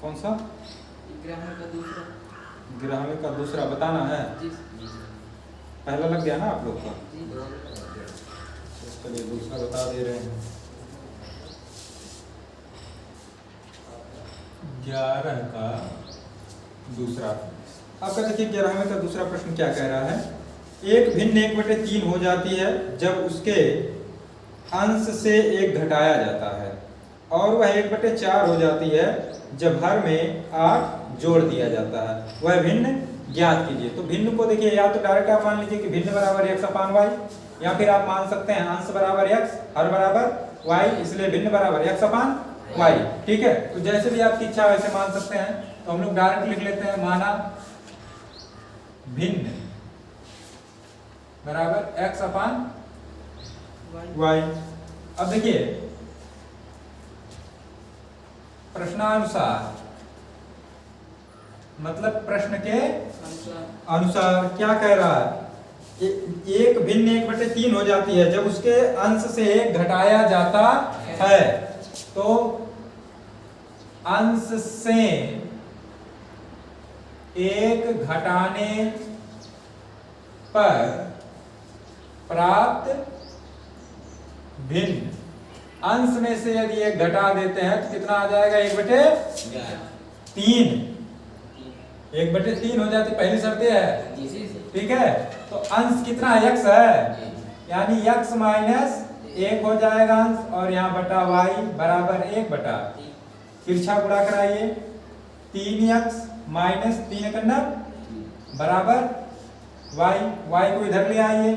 कौन सा? ग्राहक का दूसरा बताना है। पहला लग गया ना आप लोग का? चलिए दूसरा बता दे रहे हैं। 11 का दूसरा। आपका देखिए 11वें का दूसरा प्रश्न क्या कह रहा है। एक भिन्न 1/3 हो जाती है जब उसके अंश से 1 घटाया जाता है, और वह 1/4 हो जाती है जब हर में 8 जोड़ दिया जाता है। वह भिन्न ज्ञात कीजिए। तो भिन्न को देखिए, या तो डायरेक्ट आप मान लीजिए कि भिन्न बराबर x अपान वाई, या फिर आप मान सकते हैं अंश बराबर x, हर बराबर y, इसलिए भिन्न बराबर x अपान वाई। ठीक है, तो जैसे भी आपकी इच्छा वैसे मान सकते हैं। तो हम लोग डायरेक्ट लिख लेते हैं, माना भिन्न बराबर x अपान वाई। अब देखिए प्रश्नानुसार, मतलब प्रश्न के अनुसार क्या कह रहा है। एक भिन्न 1/3 हो जाती है जब उसके अंश से 1 घटाया जाता है। तो अंश से 1 घटाने पर प्राप्त भिन्न, अंश में से यदि 1 घटा देते हैं तो कितना आ जाएगा? 1/3। 1/3 हो जाती, पहली शर्त है। ठीक है, तो अंश कितना है? x है, यानी x माइनस 1 हो जाएगा अंश, और यहाँ बटा y बराबर 1 बटा, तिरछा गुणा कराइए, 3x माइनस 3 बराबर y। y को इधर ले आइए,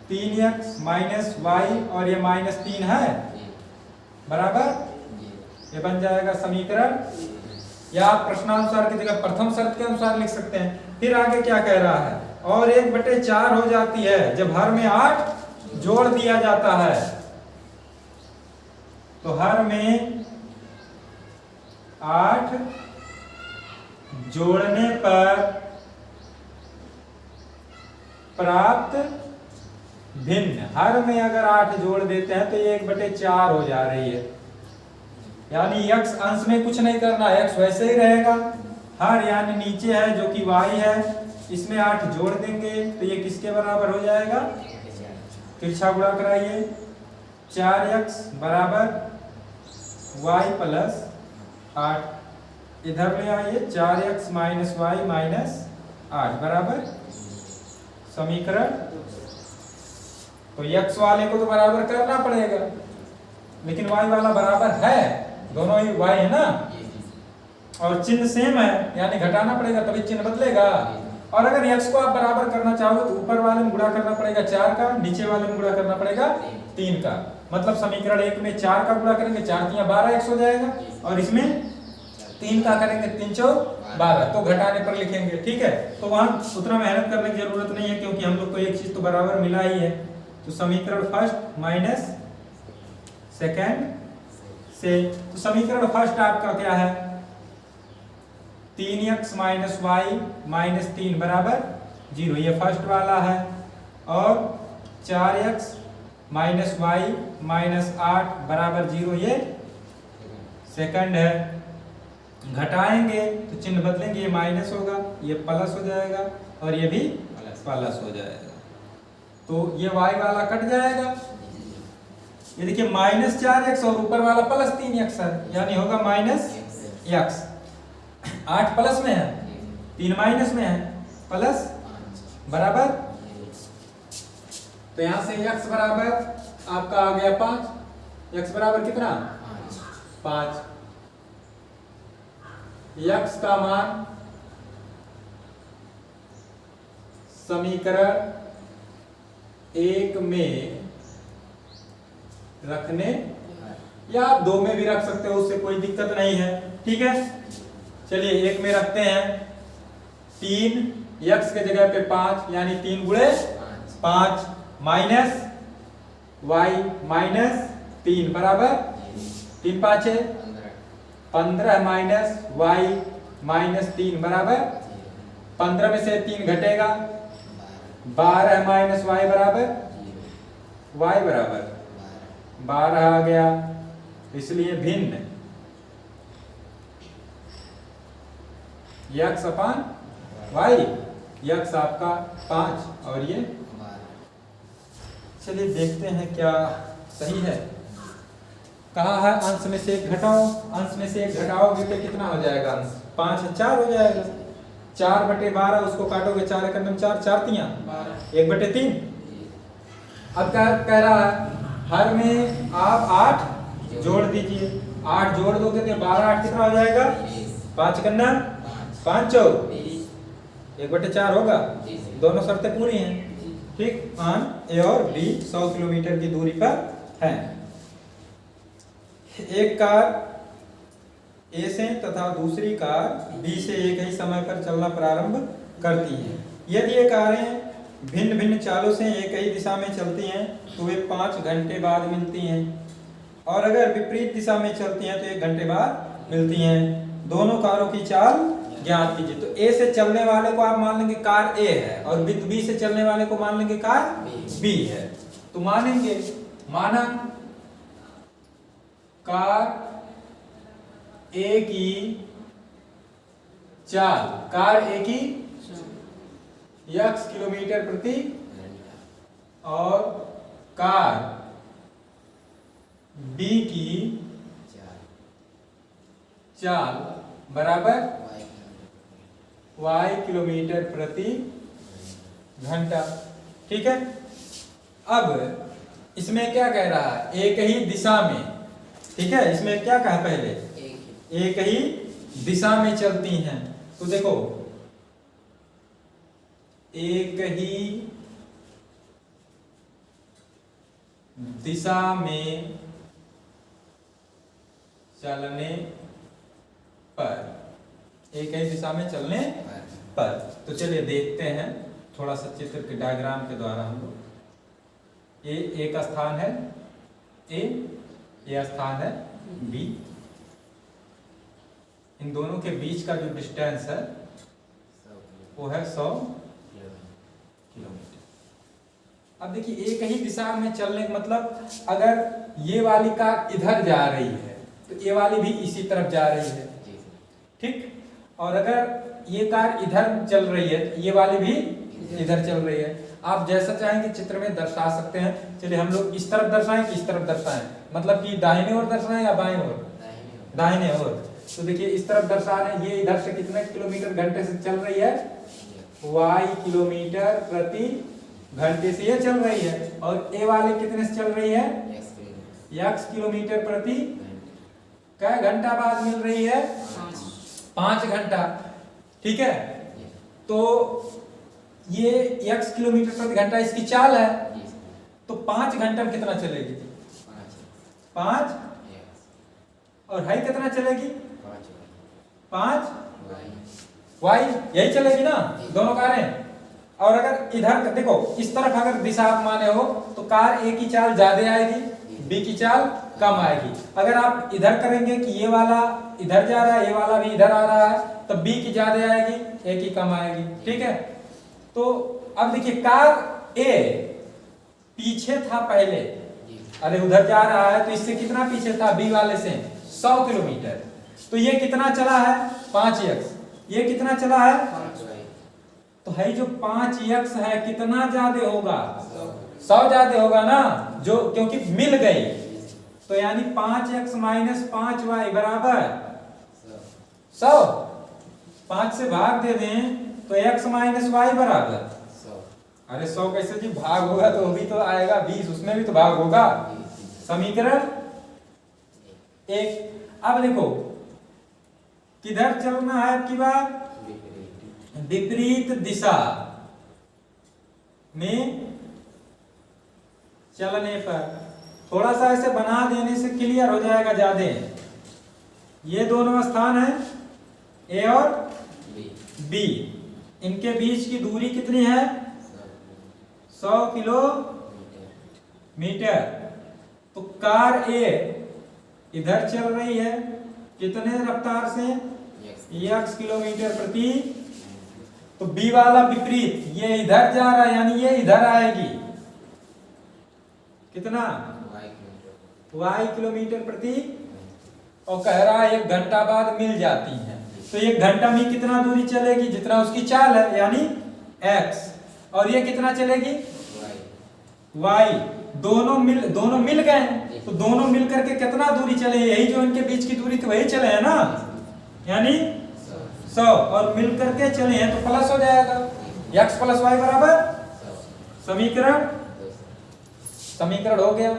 3x माइनस y, और ये -3 है बराबर, ये बन जाएगा समीकरण। या आप प्रश्नानुसार की जगह प्रथम शर्त के अनुसार लिख सकते हैं। फिर आगे क्या कह रहा है, और 1/4 हो जाती है जब हर में 8 जोड़ दिया जाता है। तो हर में 8 जोड़ने पर प्राप्त भिन्न, हर में अगर 8 जोड़ देते हैं तो ये 1/4 हो जा रही है। यानी x अंश में कुछ नहीं करना, x वैसे ही रहेगा। हर यानी नीचे है जो कि y है, इसमें 8 जोड़ देंगे तो ये किसके बराबर हो जाएगा? तिरछा गुणा कराइए, 4x बराबर y प्लस 8, इधर ले आइए, 4x माइनस वाई माइनस 8 बराबर समीकरण। तो x वाले को तो बराबर करना पड़ेगा, लेकिन y वाला बराबर है, दोनों ही y है ना, और चिन्ह सेम है, यानी घटाना पड़ेगा तभी चिन्ह बदलेगा। और अगर x को आप बराबर करना चाहो तो ऊपर वाले में गुणा करना पड़ेगा 4 का, नीचे वाले में गुणा करना पड़ेगा 3 का। मतलब समीकरण 1 में 4 का गुणा करेंगे, 4 3 12 x हो जाएगा, और इसमें 3 का करेंगे 3 4 12, तो घटाने पर लिखेंगे। ठीक है, तो वहां उतना मेहनत करने की जरूरत नहीं है, क्योंकि हम लोग को एक चीज तो बराबर मिला ही है। तो समीकरण फर्स्ट माइनस सेकेंड से, तो समीकरण फर्स्ट आपका क्या है? 3x माइनस वाई माइनस 3 बराबर 0, ये फर्स्ट वाला है। और 4x माइनस वाई माइनस 8 बराबर 0, ये सेकंड है। घटाएंगे तो चिन्ह बदलेंगे, ये माइनस होगा, ये प्लस हो जाएगा, और ये भी प्लस हो जाएगा। तो ये y वाला कट जाएगा। ये देखिए -4x और ऊपर वाला प्लस 3x है, यानी होगा -x। 8 प्लस में है, 3 माइनस में है, प्लस बराबर। तो यहां से x बराबर आपका आ गया 5। x बराबर कितना? 5। x का मान समीकरण 1 में रखने, या आप 2 में भी रख सकते हो, उससे कोई दिक्कत नहीं है। ठीक है, चलिए 1 में रखते हैं। 3 x के जगह पे 5, यानी 3 गुणे 5 माइनस y माइनस 3 बराबर 3 5 15 माइनस y माइनस 3 बराबर 15 में से 3 घटेगा, 12 माइनस y बराबर y बराबर 12 आ गया। इसलिए भिन्न यक्स अपान वाई, यक्स आपका 5 और ये। चलिए देखते हैं क्या सही है। कहा है अंश में से एक घटाओ, अंश में से एक घटाओगे तो कितना हो जाएगा अंश? 5 है 4 हो जाएगा। 4/12 उसको काटोगे 4 एक 4, 4 तियां 1/3। अब क्या कह रहा है, हर में आप 8 जोड़ दीजिए, 8 जोड़ दोगे तो 12 8 कितना हो जाएगा? 5 कन्ना 5 चौ 1/4 होगा। दोनों शर्तें पूरी हैं, ठीक। ए और बी 100 किलोमीटर की दूरी पर है। एक कार ए से तथा दूसरी कार बी से एक ही समय पर चलना प्रारंभ करती है। यदि ये कारें भिन्न भिन्न चालों से एक ही दिशा में चलती हैं तो वे 5 घंटे बाद मिलती हैं, और अगर विपरीत दिशा में चलती हैं तो 1 घंटे बाद मिलती हैं। दोनों कारों की चाल ज्ञात कीजिए। तो ए से चलने वाले को आप मान लेंगे कार ए है, और बी से चलने वाले को मान लेंगे कार बी है। तो मानेंगे, माना कार ए की चाल, कार ए की x किलोमीटर प्रति और कार बी की चाल बराबर y किलोमीटर प्रति घंटा, ठीक है। अब इसमें क्या कह रहा है, एक ही दिशा में, ठीक है। इसमें क्या कहा पहले, एक ही दिशा में चलती हैं। तो देखो, एक ही दिशा में चलने पर, एक ही दिशा में चलने पर। तो चलिए देखते हैं थोड़ा सा चित्र के डायग्राम के द्वारा हम लोग। ए एक स्थान है ए, ये स्थान है बी। इन दोनों के बीच का जो डिस्टेंस है वो है 100 किलोमीटर। अब देखिए, एक ही दिशा में चलने का मतलब, अगर ये वाली कार इधर जा रही है तो ये वाली भी इसी तरफ जा रही है, ठीक। और अगर ये कार इधर चल रही है तो ये वाली भी इधर चल रही है। आप जैसा चाहेंगे चित्र में दर्शा सकते हैं। चलिए हम लोग इस तरफ दर्शाएं कि इस तरफ दर्शाएं, मतलब कि दाहिने ओर दर्शाएं या बाएं ओर? दाहिने ओर। तो देखिए इस तरफ दर्शा रहे हैं, ये इधर से कितने किलोमीटर घंटे से चल रही है? y किलोमीटर प्रति घंटे से ये चल रही है। और ए वाली कितने से चल रही है? x किलोमीटर प्रति क्या घंटा बाद मिल रही है? 5 घंटा, ठीक है। तो ये x किलोमीटर प्रति घंटा इसकी चाल है, तो 5 घंटे में कितना चलेगी? 5। और हाई कितना चलेगी? 5 y, यही चलेगी ना दोनों कारें। और अगर इधर देखो, इस तरफ अगर दिशा आप माने हो तो कार ए की चाल ज्यादा आएगी, बी की चाल कम आएगी। अगर आप इधर करेंगे कि ये वाला इधर जा रहा है, ये वाला भी इधर आ रहा है, तो बी की ज्यादा आएगी, ए की कम आएगी, ठीक है। तो अब देखिए, कार ए पीछे था पहले, अरे उधर जा रहा है तो इससे कितना पीछे था? बी वाले से 100 किलोमीटर। तो ये कितना चला है? 5x। ये कितना चला है? 5y। तो है जो 5x है कितना ज्यादा होगा? 100 ज्यादा होगा ना, जो क्योंकि मिल गई। तो यानी 5x माइनस 5y बराबर 100। 5 से भाग दे दें तो x माइनस y बराबर 100। अरे 100 कैसे जी भाग होगा? तो भी तो आएगा 20, उसमें भी तो भाग होगा। समीकरण 1। अब देखो, किधर चलना है आपकी बात? विपरीत दिशा में चलने पर। थोड़ा सा ऐसे बना देने से क्लियर हो जाएगा ज्यादा। ये दोनों स्थान है ए और बी, इनके बीच की दूरी कितनी है? 100 किलोमीटर। तो कार ए इधर चल रही है कितने रफ्तार से? x किलोमीटर प्रति। तो बी वाला विपरीत, ये इधर जा रहा है यानी ये इधर आएगी, कितना? y किलोमीटर प्रति। और कह रहा है 1 घंटा बाद मिल जाती है। तो ये घंटा में कितना दूरी चलेगी, जितना उसकी चाल है, यानी x, और ये कितना चलेगी y। दोनों मिल गए, तो दोनों मिल करके कितना दूरी चले, यही जो इनके बीच की दूरी थी वही चले हैं ना, यानी 100, और मिल करके चले हैं तो प्लस हो जाएगा, x प्लस वाई बराबर समीकरण हो गया।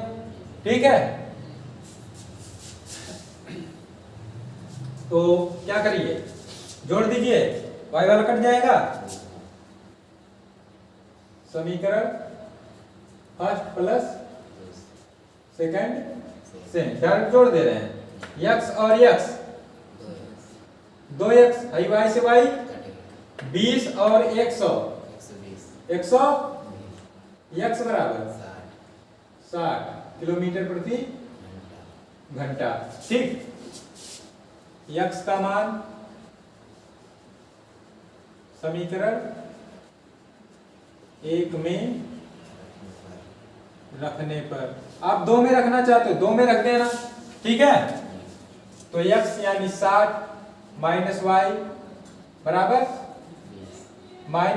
ठीक है, तो क्या करिए, जोड़ दीजिए, y वाला कट जाएगा, समीकरण फर्स्ट प्लस सेकंड से डायरेक्ट जोड़ दे रहे हैं, x और x 2x, y से y 20 और 100 x बराबर 60 किलोमीटर प्रति घंटा। ठीक, x का मान समीकरण 1 में रखने पर, आप 2 में रखना चाहते हो 2 में रख देना। ठीक है, तो x यानी 60 माइनस वाई बराबर -y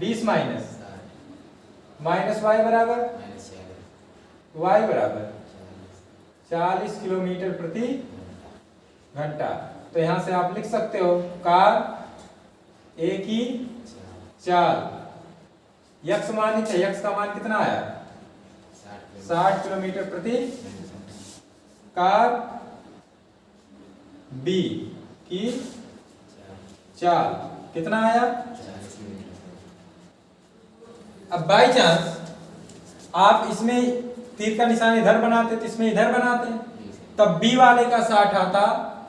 20 माइनस y बराबर y बराबर 40 किलोमीटर प्रति घंटा। तो यहां से आप लिख सकते हो कार एक ही चाल, x मानित है, x का मान कितना आया 60 किलोमीटर प्रति, कार B की चाल कितना आया। अब बाई चांस आप इसमें तीर का निशान इधर बनाते तो इसमें इधर बनाते, तब B वाले का 60 आता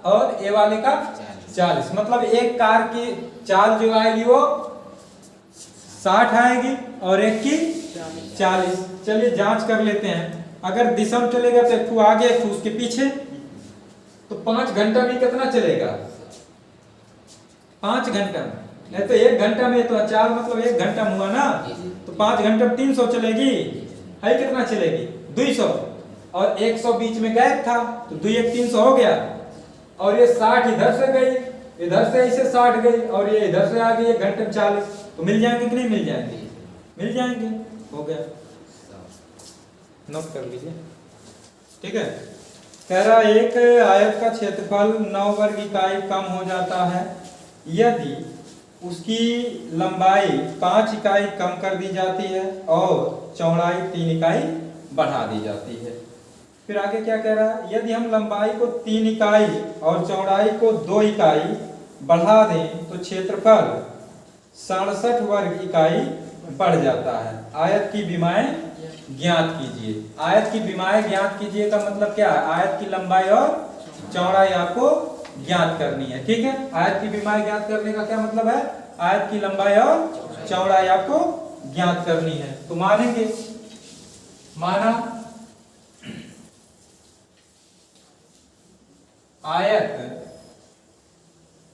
और A वाले का 40, मतलब एक कार की चाल जो आएगी वो 60 आएगी और एक की 40। चलिए जांच कर लेते हैं, अगर दिशा में चलेगा तो एक आगे एक उसके पीछे, तो 5 घंटा में कितना चलेगा 5 घंटा में, नहीं तो 1 घंटा में, तो चाल मतलब 1 घंटा में हुआ ना, तो 5 घंटा में 300 चलेगी, है कितना चलेगी 200, और 100 बीच में गैप था तो 2 1 300 हो गया, और ये 60 इधर से गई, इधर से इसे 60 गई, और ये इधर से आ गई 1 घंटे में 40, तो मिल जाएंगे कि नहीं मिल जाएंगे, मिल जाएंगे, हो गया, नोट कर लीजिए। ठीक है, कह रहा एक आयत का क्षेत्रफल 9 वर्ग इकाई कम हो जाता है यदि उसकी लंबाई 5 इकाई कम कर दी जाती है और चौड़ाई 3 इकाई बढ़ा दी जाती है। फिर आगे क्या कह रहा है, यदि हम लंबाई को 3 इकाई और चौड़ाई को 2 इकाई बढ़ा दें तो क्षेत्रफल 67 वर्ग इकाई बढ़ जाता है। आयत की विमाएं ज्ञात कीजिए। आयत की विमाएं ज्ञात कीजिए का मतलब क्या है, आयत की लंबाई और चौड़ाई आपको ज्ञात करनी है। ठीक है, आयत की विमाएं ज्ञात करने का क्या मतलब है, आयत की लंबाई और चौड़ाई आपको ज्ञात करनी है। तो मानेंगे, माना आयत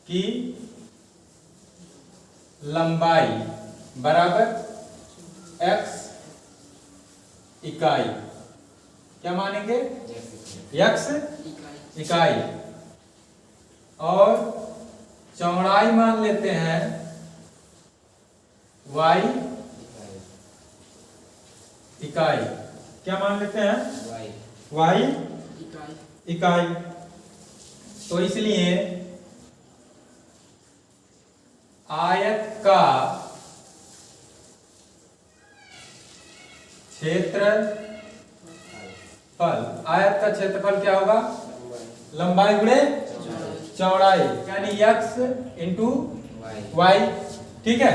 की लंबाई बराबर x इकाई, क्या मानेंगे x इकाई, और चौड़ाई मान लेते हैं y इकाई, क्या मान लेते हैं y इकाई। तो इसलिए आयत का क्षेत्रफल, आयत का क्षेत्रफल क्या होगा, लंबाई गुणे चौड़ाई, यानी x इंटू वाई। ठीक है,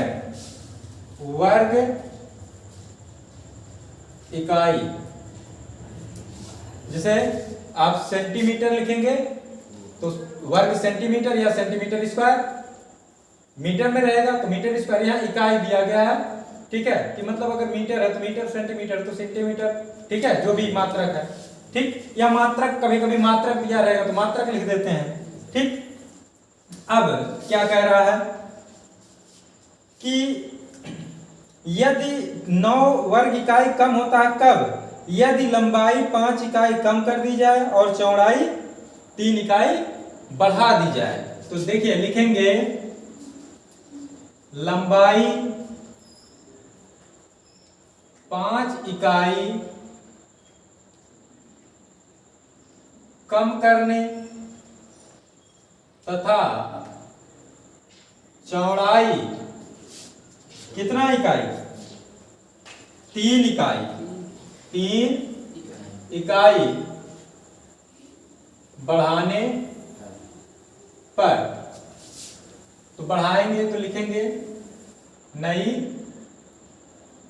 वर्ग इकाई, जिसे आप सेंटीमीटर लिखेंगे तो वर्ग सेंटीमीटर या सेंटीमीटर स्क्वायर, मीटर में रहेगा तो मीटर स्क्वायर, यहाँ इकाई दिया गया है। ठीक है, कि मतलब अगर मीटर है तो मीटर, सेंटीमीटर तो सेंटीमीटर। ठीक है, जो भी मात्रक है। ठीक, या मात्रक, कभी कभी मात्रक दिया रहेगा तो मात्रक लिख देते हैं। ठीक, अब क्या कह रहा है कि यदि 9 वर्ग इकाई कम होता है कब, यदि लंबाई 5 इकाई कम कर दी जाए और चौड़ाई 3 इकाई बढ़ा दी जाए। तो देखिए लिखेंगे लंबाई 5 इकाई कम करने तथा चौड़ाई कितना इकाई 3 इकाई 3 इकाई बढ़ाने पर, तो बढ़ाएंगे तो लिखेंगे नई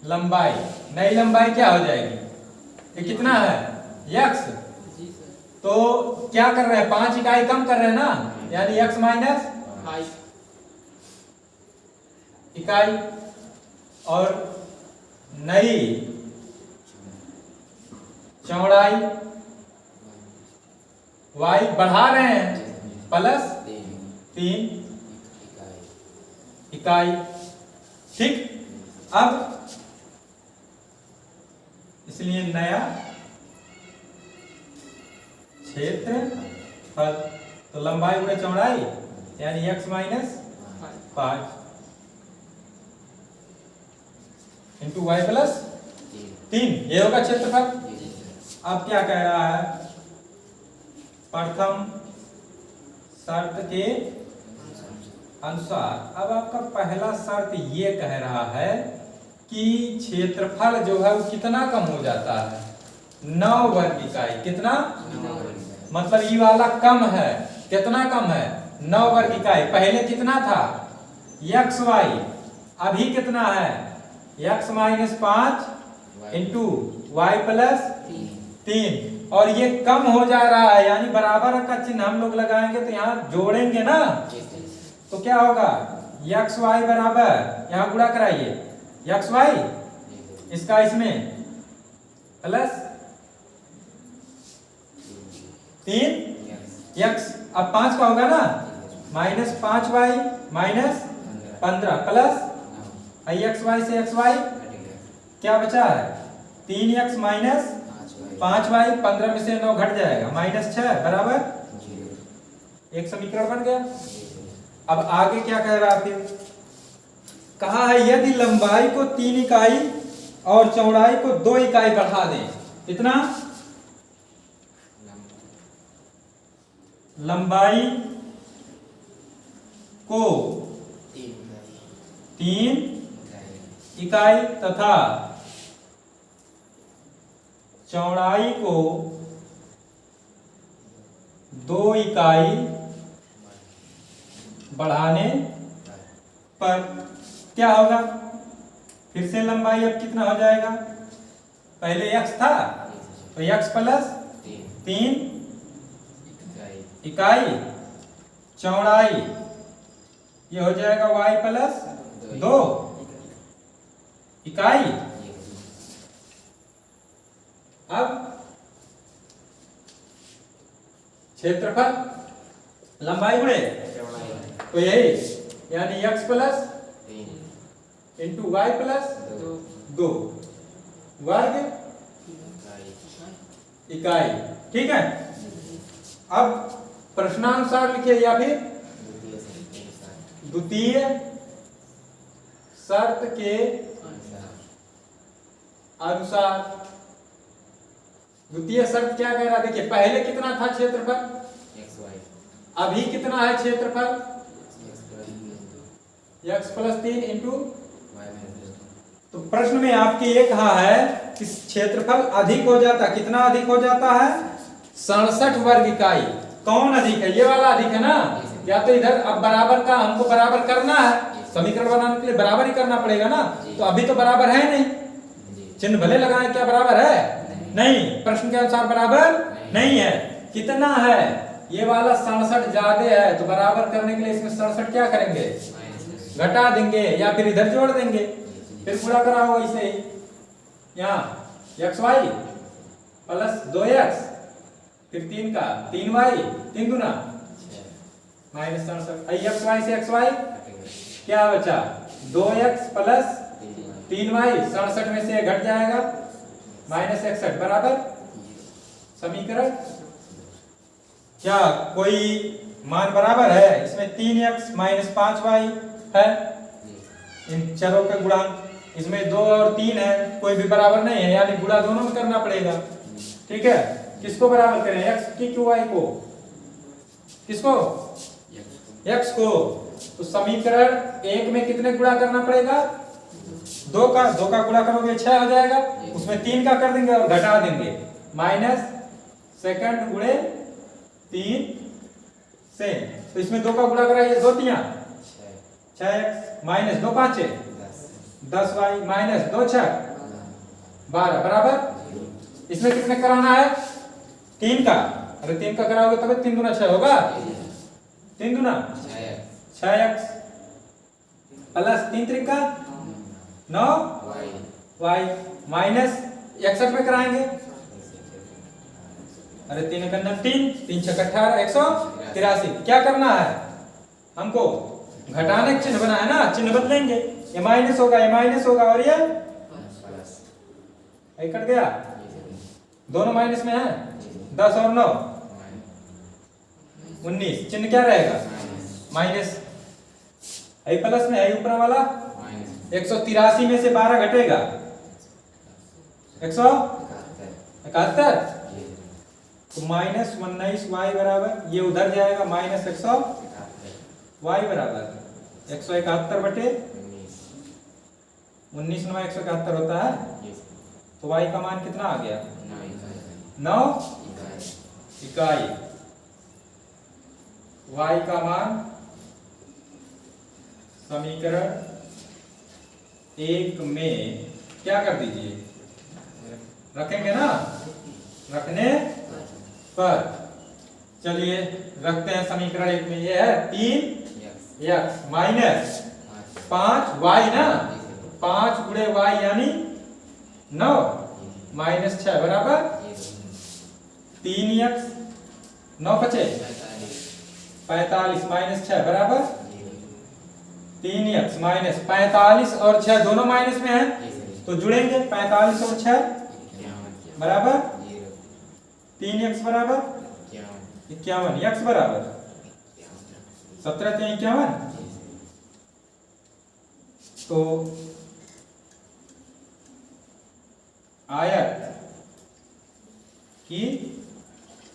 लंबाई। नई लंबाई क्या हो जाएगी, ये कितना है x, तो क्या कर रहे हैं 5 इकाई कम कर रहे हैं ना, यानी x माइनस इकाई, और नई चौड़ाई y बढ़ा रहे हैं प्लस 3 इकाई। ठीक, अब इसलिए नया क्षेत्रफल, तो लंबाई गुणे चौड़ाई यानी x minus 5 into Y plus 3, ये होगा क्षेत्रफल। अब क्या कह रहा है, प्रथम शर्त के अनुसार, अब आपका पहला शर्त ये कह रहा है कि क्षेत्रफल जो है वो कितना कम हो जाता है, 9 वर्ग इकाई। कितना, मतलब ये वाला कम है, कितना कम है 9 वर्ग इकाई। पहले कितना था एक्स वाई, अभी कितना है x minus 5 into Y plus 3, और ये कम हो जा रहा है, यानी बराबर का चिन्ह हम लोग लगाएंगे तो यहाँ जोड़ेंगे ना, तो क्या होगा एक्स वाई बराबर, यहाँ गुणा कराइए एक्स वाई इसका इसमें प्लस 3 एक्स, अब 5 का होगा ना minus 5 Y minus 15 plus X Y से एक्स वाई क्या बचा है 3x माइनस 5y, 15 में से 9 घट जाएगा माइनस 6 बराबर 1 समीकरण बन गया। अब आगे क्या कह रहा है, फिर कहा है यदि लंबाई को 3 इकाई और चौड़ाई को 2 इकाई बढ़ा दें, कितना, लंबाई को 3 इकाई तथा चौड़ाई को 2 इकाई बढ़ाने पर क्या होगा, फिर से लंबाई अब कितना हो जाएगा, पहले x था तो x प्लस 3 इकाई चौड़ाई, ये हो जाएगा y प्लस 2 इकाई। अब क्षेत्रफल लंबाई गुणे तो यही, यानी x plus into Y plus 2 वर्ग इकाई। ठीक है, अब प्रश्नानुसार लिखिए या फिर द्वितीय शर्त के अनुसार। द्वितीय शर्त क्या कह रहा है, देखिए पहले कितना था क्षेत्रफल, अभी कितना है क्षेत्रफल x प्लस 3 इंटू, तो प्रश्न में आपके ये कहा है कि क्षेत्रफल अधिक हो जाता, कितना अधिक हो जाता है 67 वर्ग इकाई। कौन अधिक है, ये वाला अधिक है ना, या तो इधर अब बराबर का हमको बराबर करना है, समीकरण बनाने के लिए बराबर ही करना पड़ेगा ना, तो अभी तो बराबर है नहीं, चिन्ह भले लगाए, क्या बराबर है नहीं, प्रश्न के अनुसार बराबर नहीं है। कितना है, ये वाला 67 ज्यादा है, तो बराबर करने के लिए इसमें 67 क्या करेंगे घटा देंगे या फिर इधर जोड़ देंगे, फिर पूरा करा होगा इसे ही, यहाँ एक्स वाई प्लस 2x फिर 3 का 3y 3 गुना माइनस 67, एक्स वाई से एक्स वाई क्या बचा 2x प्लस 3y, 67 में से घट जाएगा माइनस 61 बराबर समीकरण। क्या कोई मान बराबर है, इसमें 3x माइनस 5y है इन चरों का गुणांक, इसमें 2 और 3 है, कोई भी बराबर नहीं है, यानी गुणा दोनों में करना पड़ेगा। ठीक है, किसको बराबर करें, x की क्यों y को, किसको, x को। तो समीकरण 1 में कितने गुणा करना पड़ेगा, 2 का गुणा करोगे 6 हो जाएगा, उसमें 3 का कर देंगे और घटा देंगे, माइनस सेकंड गुणे 3 से, तो इसमें 2 का गुणा कराइए, 2 तिया 6x माइनस 2 5 10y माइनस 2 6 12 बराबर, इसमें कितने कराना है, 3 का, अरे 3 का कराओगे तब 3 दूना 6 होगा, 3 दूना 6x plus 3 Trika 9 y minus 61 में कराएंगे, अरे 3 का 3 3 6 18 183, क्या करना है हमको, घटाने का चिन्ह बना है ना, चिन्ह बदलेंगे, ये माइनस होगा और ये कट गया, दोनों माइनस में है, 10 और 9 19, चिन्ह क्या रहेगा माइनस, आई प्लस में, आई ऊपर वाला 183 में से 12 घटेगा 171, तो माइनस 19y बराबर, ये उधर जाएगा माइनस 100 y बराबर 171 बटे 19 9 171 होता है, तो y का मान कितना आ गया, 9 इकाई, y का मान समीकरण 1 में क्या कर दीजिए, रखेंगे ना, रखने पर, चलिए रखते हैं समीकरण 1 में, ये है 3x माइनस 5y ना, 5 गुणे y यानी 9 माइनस 6 बराबर 3x 9 5 45 माइनस 6 बराबर 3x माइनस 45 और 6 दोनों माइनस में है, तो जुड़ेंगे 45 और 6 बराबर 3x बराबर 51, x बराबर 17 से 51, तो आयत की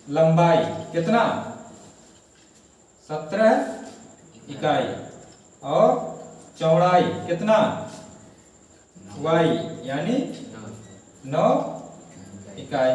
लंबाई कितना 17 इकाई और चौड़ाई कितना y यानी 9 इकाई।